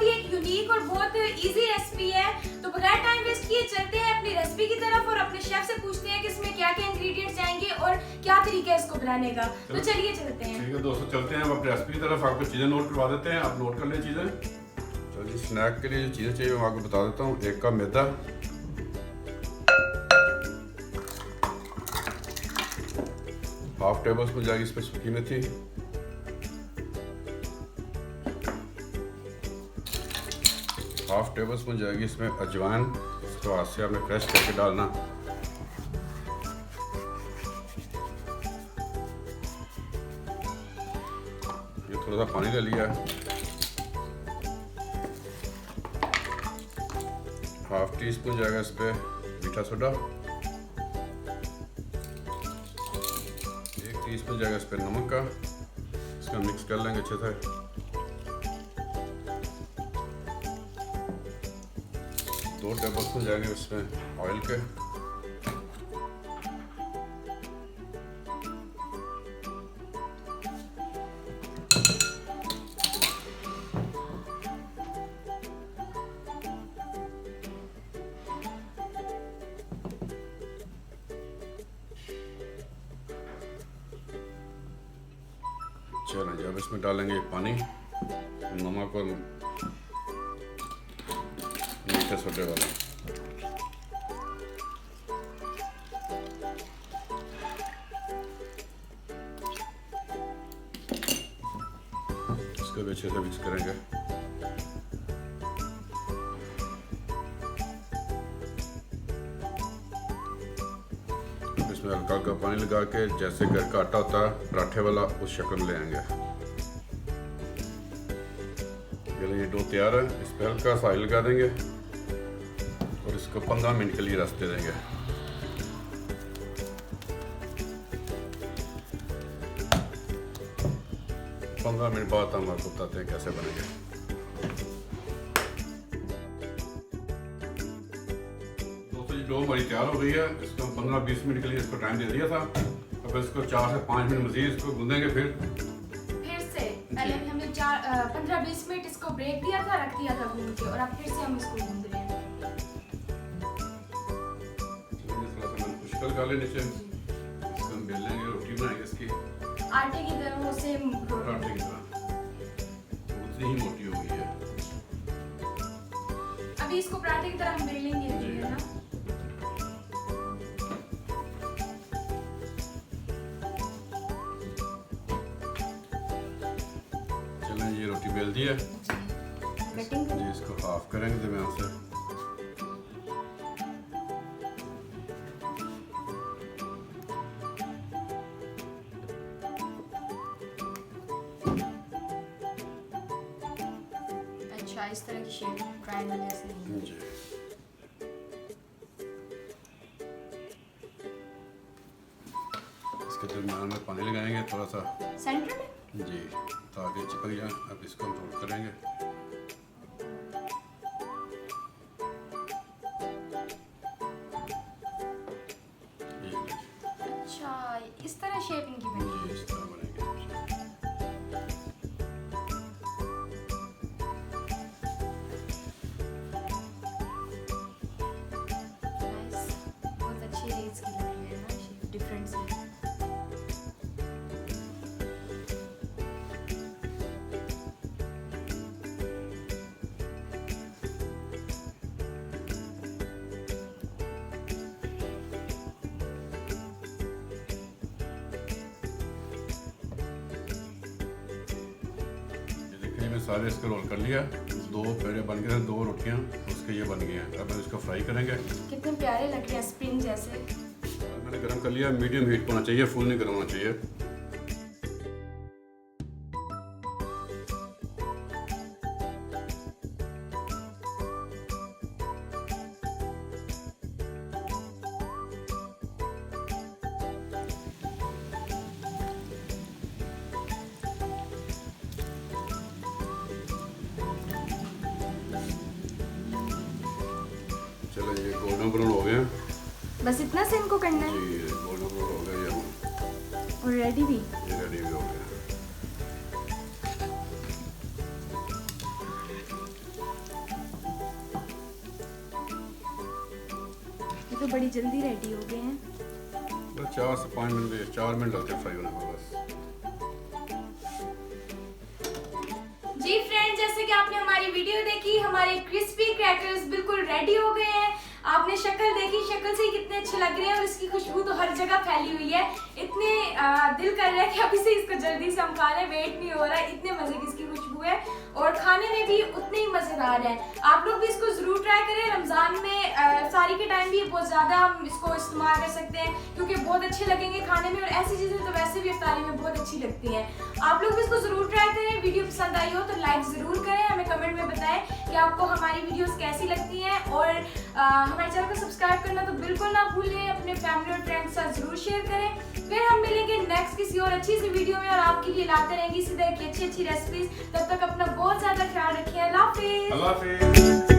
बहुत ही एक यूनिक और बहुत इजी रेसिपी है। तो बगैर टाइम वेस्ट किए चलते हैं अपनी रेसिपी की तरफ और अपने शेफ से पूछते हैं कि इसमें क्या क्या इंग्रेडिएंट्स जाएंगे और क्या तरीका है इसको बनाने का। तो चलिए चलते हैं। ठीक है दोस्तों, चलते हैं अपनी रेसिपी की तरफ। आपको चीज़ें नोट करवा देते हैं, आप नोट कर लें चीज़ें। चलिए, स्नैक के लिए जो चीज़ें चाहिए मैं आपको बता देता हूँ। 1 कप मैदा, 1/2 टेबलस्पून जाएगी इस पर सूखी मेथी, 1/2 टेबलस्पून जाएगी इसमें अजवाइन। इसको हाथ से आपने क्रश करके डालना। ये थोड़ा सा पानी ले लिया। 1/2 टीस्पून जाएगा इस पर मीठा सोडा, 1 टीस्पून जाएगा इस पर नमक का। इसका मिक्स कर लेंगे अच्छे से। 2 टेबलस्पून जाएंगे इसमें ऑयल के। चलें जी, अब इसमें डालेंगे पानी, नमक और मीठे सोडे वाला। इसको भी अच्छे से मिक्स करेंगे। इसमें हल्का हल्का पानी लगा के जैसे घर का आटा होता है पराठे वाला, उस शक्ल ले आएंगे। ये डो तैयार है। इस पर हल्का सा ऑयल लगा देंगे और इसको 15 मिनट के लिए रेस्ट दे देंगे। पंद्रह मिनट बाद हम आपको बताते हैं कैसे बनेंगे। दोस्तों, ये डो हमारी तैयार हो गई है। इसको हम 15-20 मिनट के लिए इसको टाइम दे दिया था। अब इसको 4 से 5 मिनट मजीद इसको गूंदेंगे। फिर से पहले हमने 15-20 मिनट इसको ब्रेक दिया था, रख दिया था गूंद के, और अब फिर से हम इसको गूंद रहे हैं। खुशकल कर लेने से इसको हम बेल लेंगे, रोटी बनाएंगे इसकी आटे की तरह। उसे आटे की तरह उतनी ही मोटी हो गई है। अभी इसको पराठे की तरह हम बेलेंगे, है ना। चलें, ये रोटी बेल दी है। कटिंग जी, इसको हाफ करेंगे दरमियान से। अच्छा, इस तरह की शेप ट्रायंगल जैसे। जी, इसके दरमियान में पानी लगाएंगे थोड़ा सा सेंटर में जी, ताकि चिपक जाए। अब इसको हम रोल करेंगे। अच्छा, इस तरह शेप इनकी बनेगी। जी, इस तरह बनेंगे। बहुत अच्छी है इसकी बनी है ना, शेप डिफरेंट से। सारे इसको रोल कर लिया। 2 पेड़े बन गए, 2 रोटियां उसके ये बन गए हैं। अब हम इसको फ्राई करेंगे। कितने प्यारे लग रहे हैं, स्प्रिंग जैसे। मैंने गरम कर लिया। मीडियम हीट होना चाहिए, फुल नहीं गर्म होना चाहिए। चलो, ये गोल्डन ब्राउन हो गया। बस इतना से इनको करना है। जी, गोल्डन ब्राउन हो गया ये। और रेडी भी। ये रेडी भी हो गया। तो बड़ी जल्दी रेडी हो गए हैं। बस 4 से 5 मिनट 4 मिनट लगते हैं फ्राई होने को बस। जी फ्रेंड्स, जैसे कि आपने हमारी वीडियो देखी, हमारे क्रिस्पी क्रैकर्स बिल्कुल रेडी हो गए हैं। आपने शक्ल देखी, शक्ल से ही कितने अच्छे लग रहे हैं और इसकी खुशबू तो हर जगह फैली हुई है। इतने दिल कर रहा है कि अभी से इसको जल्दी से हम खा लें, वेट नहीं हो रहा है, इतने मजे की इसकी खुशबू है और खाने में भी उतने ही मजेदार है। आप लोग भी इसको जरूर ट्राई करें। रमजान में इफ्तारी के टाइम भी बहुत ज्यादा हम इसको इस्तेमाल कर सकते हैं क्योंकि बहुत अच्छे लगेंगे खाने में और ऐसी चीजें तो वैसे भी इफ्तारी में बहुत अच्छी लगती हैं। आप लोग भी इसको जरूर ट्राई करें। वीडियो पसंद आई हो तो लाइक जरूर करें, हमें कमेंट में बताएं कि आपको हमारी वीडियोस कैसी लगती हैं और हमारे चैनल को सब्सक्राइब करना तो बिल्कुल ना भूलें। अपने फैमिली और फ्रेंड्स के साथ जरूर शेयर करें। फिर हम मिलेंगे नेक्स्ट किसी और अच्छी सी वीडियो में और आपके लिए लाते रहेंगे इसी तरह की अच्छी अच्छी रेसिपीज। तब तक अपना बहुत ज्यादा ख्याल रखिए। अल्लाह हाफिज।